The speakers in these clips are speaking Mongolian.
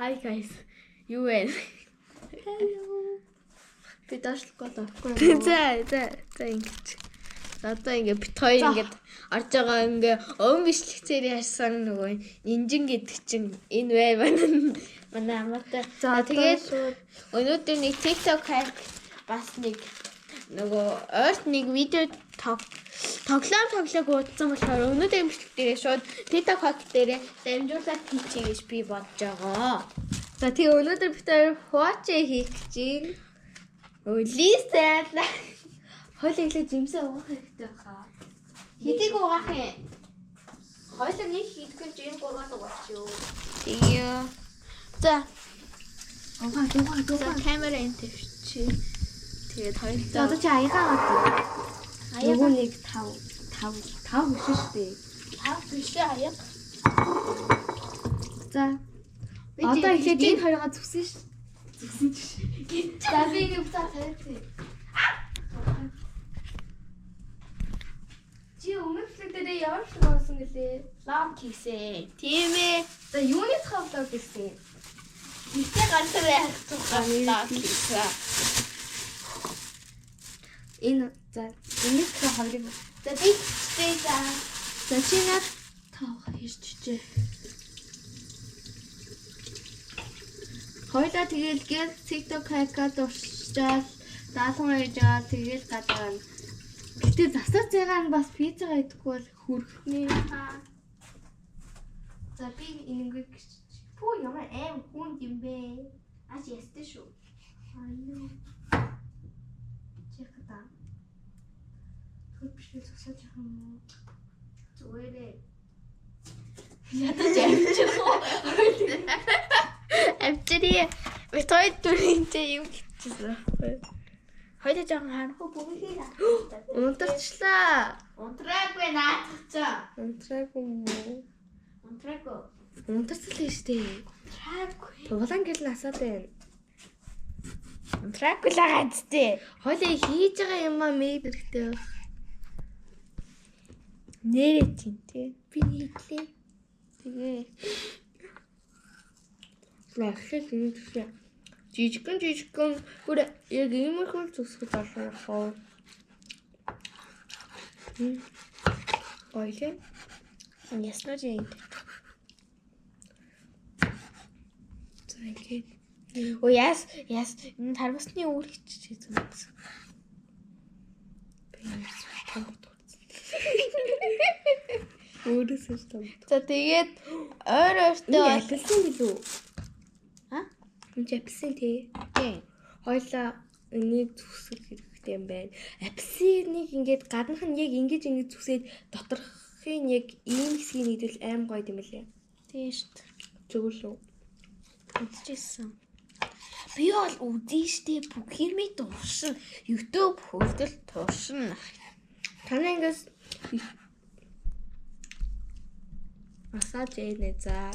Hi guys. Юу вэ? Hello. Би даашлахгүй байхгүй. За ингэж. Одоо ингээ бит хоёр ингээд орж байгаа ингээ өвн бичлэгцээр яасан нөгөө инжин гэдэг чинь энэ бай манай амаатай. За тэгээд өнөөдөр нэг TikTok хайр бас нэг нөгөө ойрт нэг видео тоглоом уудсан болохоор өнөөдөр бичлэг дээр шууд TikTok хак дээр дамжуулаад хийчихье гэж би бодож байгаа. За тэгээ өнөөдөр бид хоёр хуачаа хийх гэж байна. Листэ хойлоглоо жимсээ уух хэрэгтэй баха. Хэдийг уугах юм? Хойлоо нэг хийдгэн жим гургаад уугач юу. Тэгээ. За. Уугаа. Камера энэ тавьчих. Тэгээд хоёулаа. Одоо чи аягаа гад. Аягаа нэг 5 биш шүү дээ. 5 биш аяг. За. Одоо ихлээд энэ хоёроо зүгсэн шүү. Зүгсэн чи. За би нэг буцаа тавьчих. Чи өмнөд дээр ямар шиг болсон гэлээ? Лам хийсэн. Тийм ээ. За юуны цавлаа гэсэн? Ихтэй ганцаар яах тухайлаа хийсэн. Энэ за энэ хоёрыг За би чтэй за чи над тавх хийчихжээ. Хоёлаа тэгэл гэр TikTok хайкад урсчаал даалгавар хийж байгаа тэгэл гадаа. Гэтэ засаж байгаа нь бас пиццагаа идэхгүй бол хүрхнээ. За би энэнийг пүү ямар аим хүн юм бэ? Аж ястай шүү. Аюу. Чекта. Хөпшөө засаж байгаа юм уу? Зүгээрээ. Ядаж амжих уу? Амтри битой дүринтэй юм хийчихсэн байхгүй. Хоёул жоохон харахгүй бүгдийг харахгүй. Унтарчлаа. Унтраагүй наацгаа. Унтраагүй мүү? Унтраагүй. Унтарцлаа штэ. Унтраагүй. Тулаан гэл насаад байна. Унтраагүй л байгаа зү. Хоёлаа хийж байгаа юмаа мэд хэрэгтэй. Нэрээ тийм тий. Би нийтлээ. Тэгээ. Лахлах юм шиг. Жижигхэн бүр яг иймэрхүү зүсгэж олох. Ойлээ. Яснаа жин. Зайгээ. Оо яс энэ тарвасны үүр хийчихсэн юм. Өөрөөсөө том. За тэгээд ойр ойртой апельсин билүү? А? Энд апельсин тий. Тийм. Хоёлаа энийг зүсгэх хэрэгтэй юм байна. Апельсиныг ингээд гаднах нь яг ингэж зүсээд доторхын яг ийм хэсгийг нэгдвэл аим гоё юм лээ. Тийм шүү дээ. Зөвлөө. Үзчихсэн. Би бол үзэн штэ бүхэмээ туршин. YouTube хөвдөл туршин. Танаа ингээс масаж ийнэ за.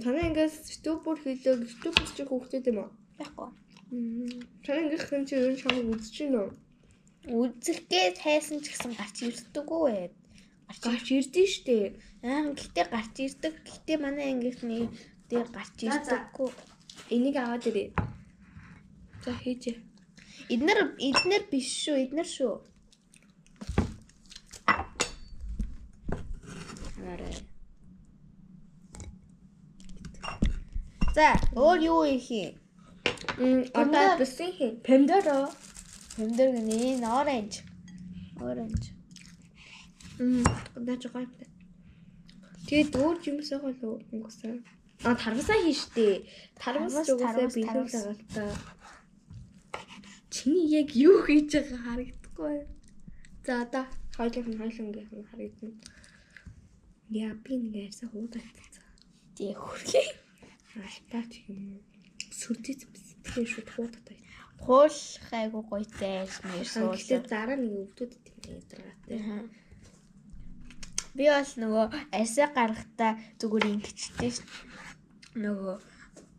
Танаа ингээс YouTube-оор хийлээ. YouTube-с чи хөөхтэй юм уу? Яахгүй. Танаа ингээс хэн чи юу чамд үзэж гин үү? Үзэлгээ тайсан ч гэсэн гарч ирдэггүй ээ. Гарч ирдэн штэ. Гэтээ гарч ирдэг. Гэтээ манай ангийнхны дээр гарч ирдэггүй. Энийг аваад ирээ. За хийжээ. Эднэр биш шүү. Эднэр шүү. Хараа. За, өөр юу их юм? Одоо бэлсэн хин. Помидор. Помидор гэнэ оранж. Оранж. Одоо жоо. Тэгээд өөр юмс байгаа л өнгөсөн. Тарвасаа хийштэй. Тарвас угаасаа бэлэн дагалтай. Чиний яг юу хийж байгаа харагдахгүй. За одоо хоёулын харагдана. Яа би нэг ярьсан хуудаад. Тий хүрхий. Альтаач юм. Сүрдэж сэтгэл шууд хуудаад. Хуулах айгу гойтай нэр суулаа. Гэхдээ зараа нэг өвдөд тийм ядаргатай. Би бол нөгөө арьсаа гаргахтаа зүгээр ингэчтэй шүү. Нөгөө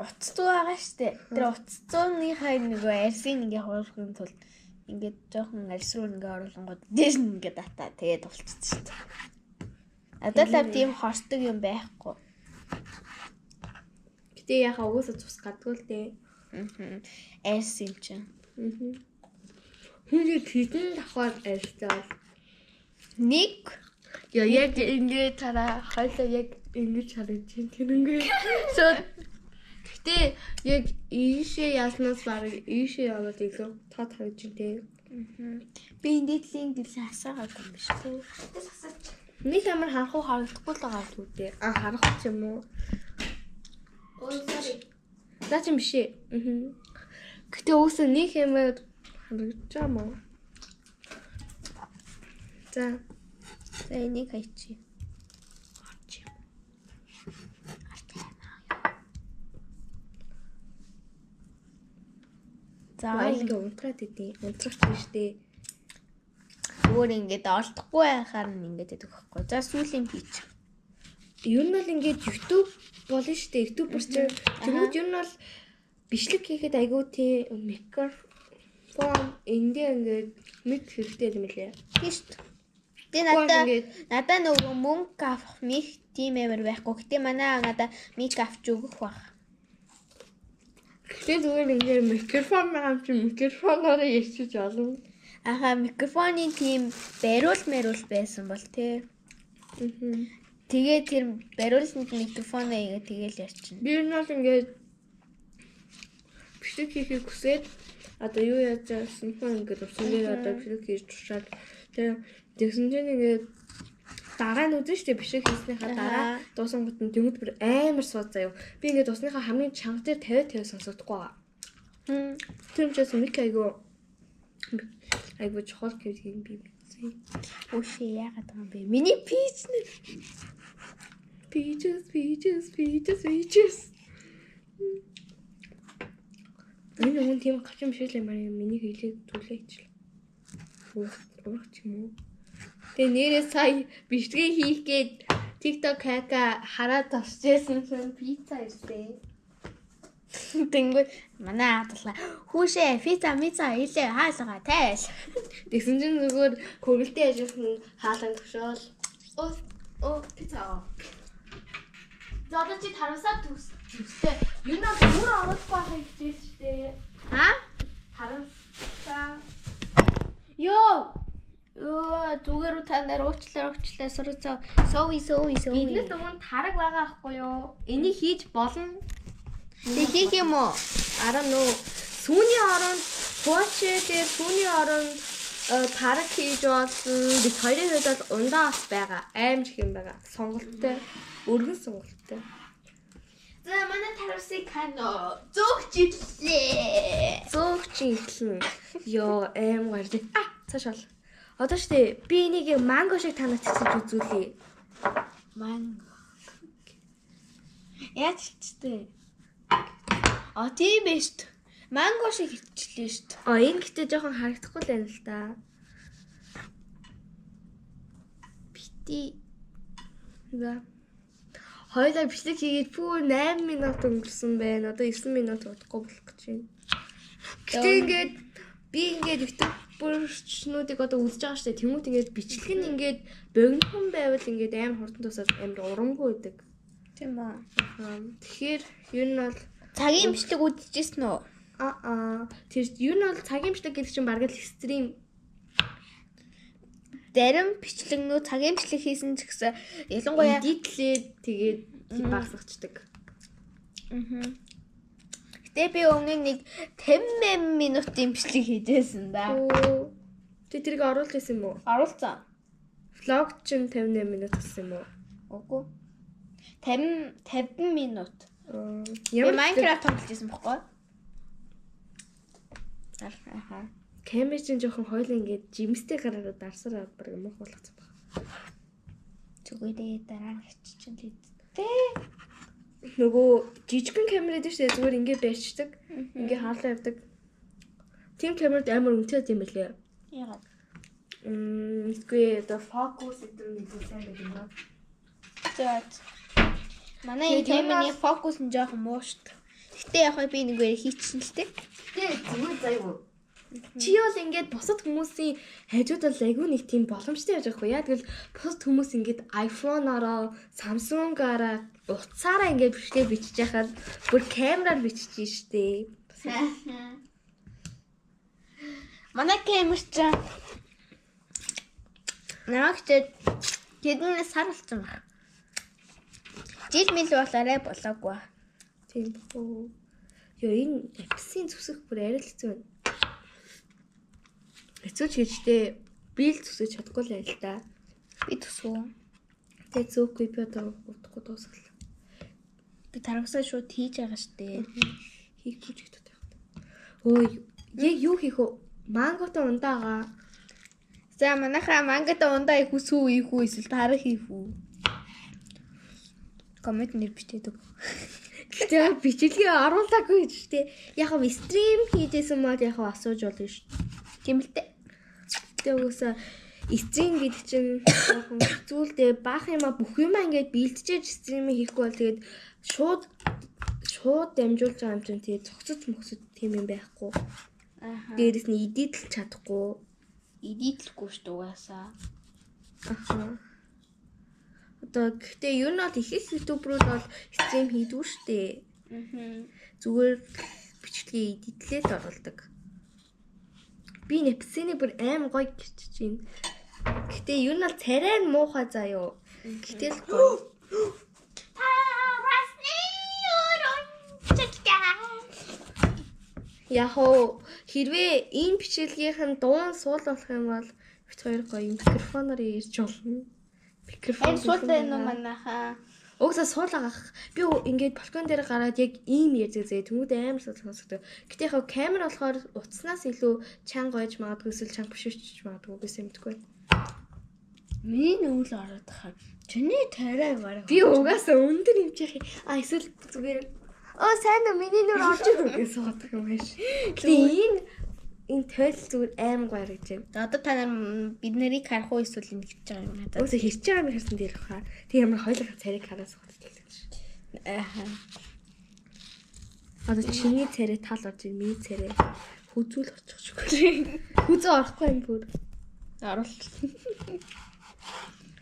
уцтуу байгаа штэ. Тэр уцтууныхаа нөгөө арьсыг ингээ хуулахын тулд ингээд жоохон арьс руу ингээ оруулангууд дээш нь ингээ дата тэгээд уулцсан штэ. Надад л тийм хорсдог юм байхгүй. Гэтэ яхаа угаасаа цус гадгүй л дээ. Айс юм чинь. Хүн хитэн давхаар айстай. Нэг Яг ингэ тараа хойлоо яг ингэж харагдаж байна. Тэр ингээ. Гэтэ яг ийшээ яснаас баг ийшээ яваад илүү тод харагдаж байна. би нийтлийн гэлээ асаагаад юм биш үү? Нэг амар харахгүй харагдахгүй л байгаа шүү дээ. Харахгүй ч юм уу? Sorry. Наа чи биш ээ. Гэтэ өөсөө нэг амар харагдаж байгаа мó. За Энийг хайчих. За ингээ унтраад идэв. Унтрах биш дээ. өөр ингээд олдохгүй байхаар нь ингээд идэх байхгүй. За сүүлийн пич. Ер нь бол ингээд YouTube болно шүү дээ. YouTuber ч тэгвэл ер нь бол бичлэг хийхэд айгүй тийм микрофон эндээ ингээд мик хэрэгтэй юм лээ. Тийш. Тэгээ надаа нөгөө мөнгө авах мик тийм амар байхгүй. Гэтэ манай надаа мик авч өгөх байх. Гэтэ зүгээр ингээд микрофон авч микрофоноор ярьчих болно. Микрофоны тийм бариул байсан бол тий. Тэгээ тэр бариулсанд микрофоноо игээ тэгээл ярьчихна. Би нь бол ингээд бичлэг хийхийг хүсээд одоо юу яаж яасан хүн ингээд усан дээр одоо бичлэг хийж туршаад тэгсэн чинь ингээд дараа нь үзэн штэ бичлэг хийснийхаа дараа дуусан гот нь дөнгөд бүр амар сууд заяа. Би ингээд усныхаа хамгийн чанга дээр 50 сонсогдохгүй байгаа. Тэр ч гэсэн мик айгуу чухал гэдгийг би мэдсэн. Үгүй яагаад байгаа юм бэ? Миний пич нэ. Peaches. Энэ хүн тийм гавчин биш л юм аа. Миний хэлийг түлээ хийчихлээ. Урах ч юм уу. Тэгээ нэрээ сая бичлэг хийх гээд TikTok хака хараад тосчээсэн хэн пицца ирсэн. Тэнгүүд манай адлаа хүүшээ пицца илээ хаалгаа тайш. Тэгсэн чинь зүгээр хөрөлтөө яжсэн хаалган төгшөөл. Пицца. Зодо чи тарамсаа төстэй. Юу нэг өөр оруулахгүй байхыг хэлжээ шүү дээ. Тарамсаа. Йоо зүгээр та нар уучлаа сурцаа. Сови. Биднээс өмнө тараг байгаа байхгүй юу? Энийг хийж болно. Тэг хийх юм уу? Сүүний оронд хуачээ сүүний оронд тараг хийж болсон. Бид хоёрын хувьд бол ундаа бас байгаа. Аимж хэм байгаа. Сонголттой. Өргөн сонголттой. За манай тарамсыг хано зөөгч ирлээ. Йоо аим гардаг. Цааш бол. Одоо штэ би энийг манго шиг танад хэлж үзүүлье. Манго. Яаж ч тийм ээ шүү дээ. Манго шиг хитчлээ шүү дээ. Энэ гэтээ жоохон харагдахгүй л байна л да. Бити. За. Хоёлаа бичлэг хийгээд пүү 8 минут өнгөрсөн байна. Одоо 9 минут удахгүй болох гэж байна. Гэтээ ингээд би ингээд ютуберчнуудыг одоо үзэж байгаа шүү дээ. Тэмүүт ингээд бичлэг нь ингээд богинохон байвал ингээд амар хурдан тусаад амар урамгүй байдаг. Тийм ба. Тэгэхээр ер нь бол цагийн бичлэг үзчихсэн үү? Тэр ер нь бол цагийн бичлэг гэдэг чинь бараг л стрим. Зарим бичлэгнүүд цагийн бичлэг хийсэн ч гэсэн ялангуяа эдитлээд тэгээд багсгачдаг. Гэтэ би өмнө нэг 50 минутын бичлэг хийжсэн да. Тэ тэрийг оруулж ирсэн юм уу? Оруулсан. Влог чинь 58 минут гэсэн юм уу? Үгүй. 50 минут. Ямар Minecraft тоглож байсан бохгүй? Камер чинь жоохон хойлоо ингээд жимстэй гараад дарсараа баг юм болгоцсон баг. Зүгээрээ дараа нь хиччихэн лээ. Нөгөө жижигхэн камер дээр шүү дээ зүгээр ингээд байрчдаг. Ингээд хаалаа явдаг. Тим камерд амар үнэтэй юм билээ. Ягаад? Үгүй одоо фокус гэдэг нь сайн байдаг юм байна. Зөөд. Манай камерын фокус нь жоохон муу шүү дээ. Гэтэ яг би нэг үгээр хийчихсэн л дээ. Тэ зүгээр заяа. Чи бол ингээд бусад хүмүүсийн хажууд бол айгүй нэг тийм боломжтой явж байгаа хгүй. Яа тэгвэл бусад хүмүүс ингээд iPhone-ороо, Samsung-аараа утсаараа ингээд бичлэг бичиж яхад бүр камераар бичиж штэ. Манай камер ч наагчд тэдний сар болсон байна. Жил мэл болоорой болоогүй. Тийм үү. Ёо энэ апсын зүсэх бүр арай л хэцүү байна. Хэцүү ч гэжтэй би л зүсэж чадахгүй л байл та. Би төсөө. Тэгээ зөөхгүй би одоо удахгүй дуусгал. Би таргасаа шууд хийж байгаа штэ. Хийхгүй ч гэдэг юм. Өө яг юу хийх вэ? Манготой ундаага. За манайхаа мангата ундаа их үсүү их үү эсвэл тарах хийх үү? Коммент нэр бичээд өг. Тэгээ бичлэгээ оруулаагүй гэж штэ. Яг нь стрим хийжсэн мод яг асууж болно шүү. Тийм л дээ. Тэгээ угсаа стрим гэдэг чинь зүйлдээ баах юма бүх юма ингээд бэлтжиж стримийг хийхгүй бол тэгээд шууд дамжуулж байгаа юм чинь тэгээд цогцож мөксөд тийм юм байхгүй. Дээрээс нь эдитэл чадахгүй. Эдитлэхгүй шүү дээ угаасаа. Аха. Одоо гэхдээ ер нь бол их ютуберүүд бол стрим хийдгүү штэ. Зүгээр бичлэгээ эдитлээ л оруулдаг. Би нэпсэний бүр аим гоё гिचж байна. Гэхдээ ер нь бол царай нь муухай заяо. Гэтэл гоё. Яхоо хэрвээ энэ бичлэгийнхэн дуун суул болох юм бол бит хоёр гоё микрофоноор ярьж болно. Микрофон суултай юм манайхаа. Угсаа суул агах. Би ингээд балкон дээр гараад яг ийм ярьзээ. Тэмүүд амар сонсогддог. Гэтэ яг камер болохоор утаснаас илүү чанга гойж магадгүй эсвэл чанга бишвч магадгүй гэсэн юм дгүй. Миний нүүл ороод тахаа. Чиний тарай бараг. Би угаасаа өндөр хэмжих. Эсвэл зүгээр сайн уу миний нүр орж ирэх гэсэн бодох юм биш. Тэгээ энэ тойл зүгээр аим гоё гэж байна. Одоо та нар бид нарыг харах уу эсвэл ингэ гэж байгаа юм надад. Өөсө хэрч байгаа юм хэрсэн дээр баха. Тэг ямар хоёулаа царайг хараас хөтлөж. Ааха. Одоо чиний царай тал орж ийн миний царай хүзүүл орчих шүү. Хүзөө орохгүй юм бүр. Оруулах.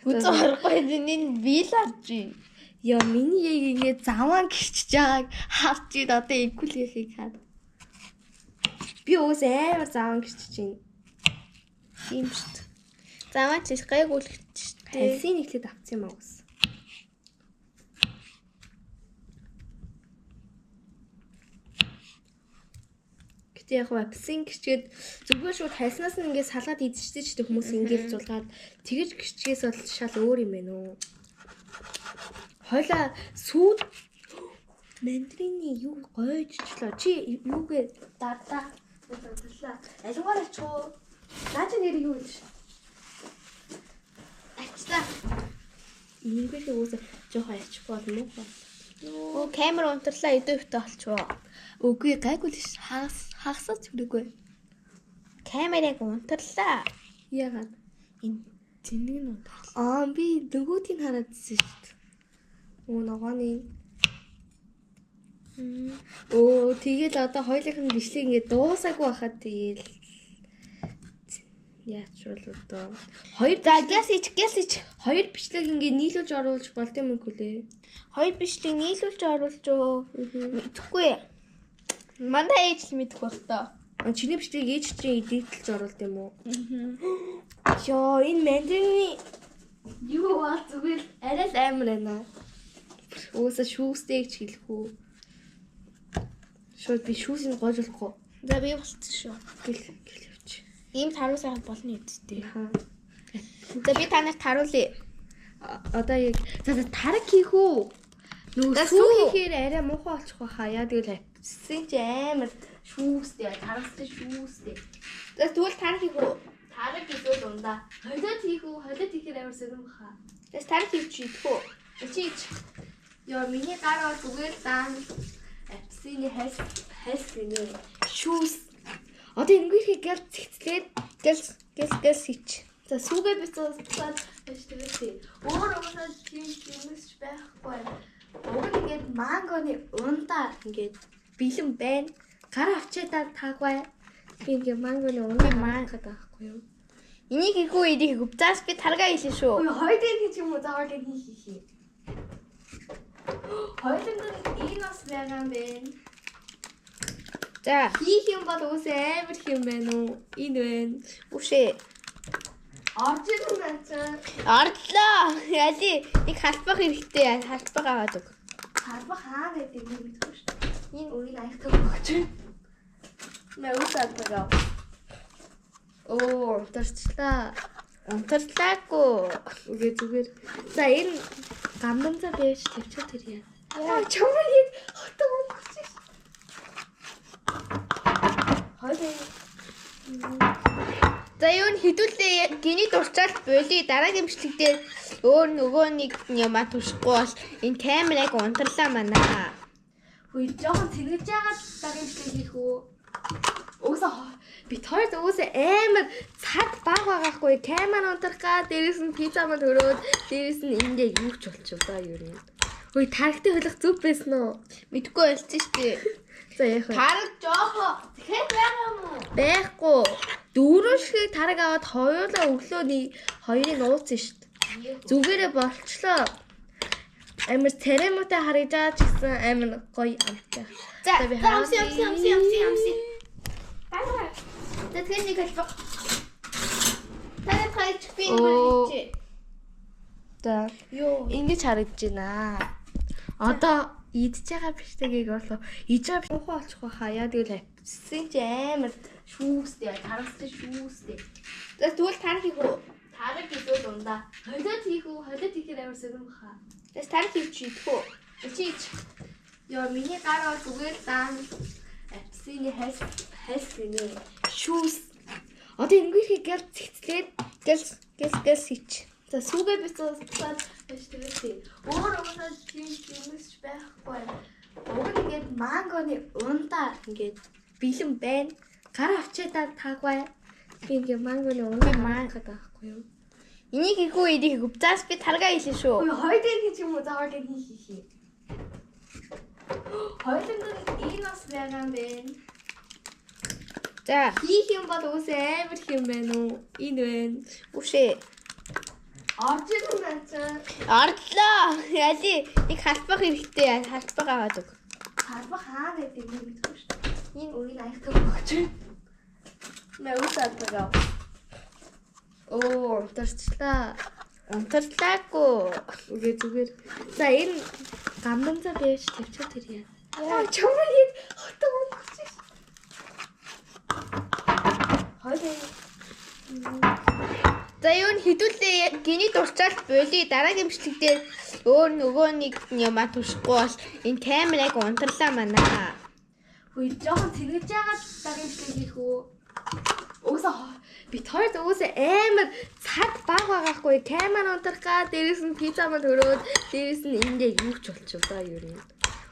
Хүзөө орохгүй энэ би л орж ийн. Яа миний яг ингэ заван гिचж байгааг харж ид одоо игүүлэхийг хаад. Би уус амар заван гिचж байна. Тийм шүү дээ. Заван ч гайгуулчих шүү дээ. Хальсын нэглээд авсан юм аа уус. Гэтэ яг апсын гिचгээд зүгээр шууд хальснаас нь ингэ салгаад идчихтэй ч гэдэг хүмүүс ингэ зулгаад тэгэж гिचгээс бол шал өөр юм байна уу? Хойлоо сүүд мандрины юу гойжчлоо. Чи юугээ дадаа бодлоо. Аливаар ачуу. Наача нэр юу вэ? Ачтаа. Иймэрхүү үгүй жоохон ачих болно уу? Оо камер унтарлаа идэвхтэй болчихоо. Үгүй гайгүй л хагасаач хүрээгүй. Камерыг унтарлаа. Яагаад? Энэ зинэг нь унтарлаа. Би нөгөөдгийг хараад ирсэн шүү дээ. Ногооны. Тэгээд одоо хоёулынх нь бичлэг ингээд дуусаагүй байхад тэгээл яачвал одоо хоёр гясич хоёр бичлэг ингээд нийлүүлж оруулж болд юм уу лээ. Хоёр бичлэг нийлүүлж оруулж өө. Мэдхгүй. Мандаа ээж л мэдэх байх таа. Чиний бичлэг ээж чинь эдитэлж оруулд юм уу? Ёо энэ мандрины юу аа зүгээр арай л амар байна. Өөсө шүүстэй гэж хэлэх үү? Шууд би шүүсийг гоожлохгүй. За би болчихсон шүү. Гэл явчих. Ийм таруул сайхан болно үсттэй. За би танарт таруулъя. Одоо яг за тараг хийх үү? Нөгөө сүү хийхээр арай муухай болчих واخа. Яа тэгэл апсын чи амар шүүстэй, тарагстай шүүстэй. За тэгвэл тараг хийх үү? Тараг хийвэл ундаа. Холиод хийх үү? Холиод хийхээр амар сэрэн баха. Тэс тараг хийчих идэх үү? Чич. Яа миний гар бол зүгээр даан апсины хайс гинэ. Шүүс. Одоо ингэхийг гэл цэгцлээд гэл хич. за сүүгээ бицээд баштайгтэй. Өөр угсаа юмс байхгүй. Уг ингээд мангоны ундаа ингээд бэлэн байна. Гар авчиадаа таагүй. Би ингээ мангоны унаа маахад байхгүй юу? Энийг хийхгүй энийг хийхгүй. Заас би таргаа хийлээ шүү. Ой хоёрын хийж юм уу заавал энэ хийх. Хоёрын энэ бас байгаа юм байна. За Хийх юм бол үсээ амар хэм байна уу? Энэ байна. үшээ. Орж ирэн байна чаа. Ордлоо. Яли нэг халбах хэрэгтэй. Халбах аваад өг. Харба хаа гэдэг юм мэдгүй шүү дээ. Энэ үеийг аяхтаа өгч байна. Мэ усаад байгаа. Оо, унтарчлаа. Унтарлаагүй. Үгүй зүгээр. За энэ гамданцаа бэж тавьчихад тэрье. Яа, чамайг хотоо өнгөч. Хоёрын За юу н хідүүлээ гиний дурчаалт боли дараагийн бичлэг дээр өөр нөгөө нэг юмаа туршихгүй бол энэ камерыг унтарлаа манаа. хүй жоохон тэнэгж байгаа дараагийн бичлэг хийх үү? Уусаа бит хоёр уусаа амар цаг баг байгаахгүй камер унтархаа дээрээс нь пицца манд өрөөд дээрээс нь ингээ юу ч болчихлоо юу юм. Хүй тархтай хөлөх зүв байсан уу? Мэдгүй байлцсан шүү дээ. За яах вэ? Тараг жоохоо тэгэхэд байгаа юм уу? Байхгүй. Дөрөв шиг тараг аваад хоёулаа өглөөний хоёрыг нууцсан шүү дээ. Зүгээрээ болчлоо. Амар церемонтэй харагдаж гэсэн амар гоё амттай. За би амси. Бага. Тэгэхээр нэг хэлбэг. Тараг хайч би нэг. За Йоо. ингэж харагдаж байна. Одоо идж байгаа биштэгийг болов. Идж байгаа бишгүй олчих байхаа. Яа тэгэл авчихсан чи амар шүүстэй. Тарастай шүүстэй. За тэгвэл тараг хийх үү? Тараг гэдэг ундаа. Холиод хийх үү? Холиод хийхээр амар сэрэн баха. Тэс тараг хийчих идэх үү? Чич. Яа миний гараа зүгээр даан авчихсны хайс гинэ. Шүүс. Одоо ингэхийг гэл цэгцлээд Гэл хич. за сүгэ бицээд байж тэрээ. Өөр угсаа хиймээс байхгүй. Уг нь ингээд мангоны ундаа ингээд бэлэн байна. Гараа авчиадаа таагвай. Би ингээд мангоны ундаа маахад байхгүй юу? Энийг хийхгүй энийг хийхгүй. Заас би таргаа хийлээ шүү. Ой хоёрын хийж юм уу заавал энэ хийх. Хоёрын энэ бас байгаа юм байна. За Хийх юм бол үсээ амар хэм байна уу? Энэ байна. үшээ. Орж ирэн байна чаа. Ордлоо. Яли нэг халбах хэрэгтэй. Халбах аваад өг. Харба хаа гэдэг юм мэдгүй шүү дээ. Энэ үеийг аяхтаа өгч байна. Мэ усаад байгаа. Оо, унтарчлаа. Унтарлаагүй. Үгүй зүгээр. За энэ гамданцаа бэж тавьчихад тэрье. Яа, чамайг хотоо өнгөч. Хоёрын За юу н хідүүлээ гиний дурчаалт боли дараагийн бичлэг дээр өөр нөгөө нэг юмаа туршихгүй бол энэ камерыг унтарлаа манаа. хүй жоохон тэнэгж байгаа дараагийн бичлэг хийх үү? Уусаа бит хоёр уусаа амар цаг баг байгаахгүй камер унтархаа дээрээс нь пицца манд өрөөд дээрээс нь ингээ юу ч болчихлоо юу юм.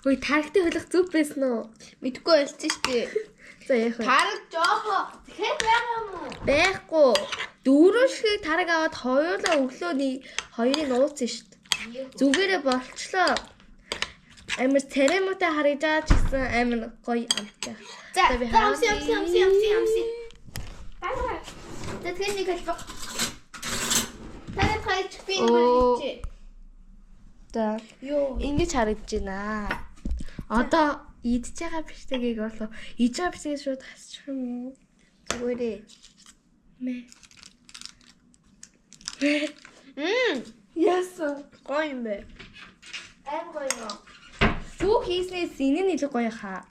Хүй тархтай хөлөх зүв байсан уу? Мэдгүй байлцсан шүү дээ. За яах вэ? Тараг жоохоо тэгэхэд байгаа юм уу? Байхгүй. Дөрөв шиг тараг аваад хоёулаа өглөөний хоёрыг нууцсан шүү дээ. Зүгээрээ болчлоо. Амар церемонтэй харагдаж гэсэн амар гоё амттай. За би амси. Бага. Тэгэхээр нэг хэлбэг. Тараг хайч би нэг. За Йоо. ингэж харагдаж байна. Одоо идж байгаа биштэгийг болов. Идж байгаа биштэгийг шууд хасчих юм уу? Зүгээрээ. Мэ. Яасан. Гоё юм бэ. Аим гоё. Сүү хийснээс энэ нь илүү гоё хаа.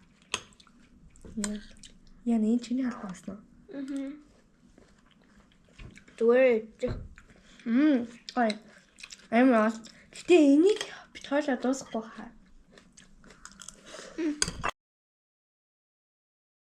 Яа энэ чиний халбаа басна. Зүгээр. Гоё. Аим гоё. Гэтэ энийг бит хоолоо дуусгахгүй хаа.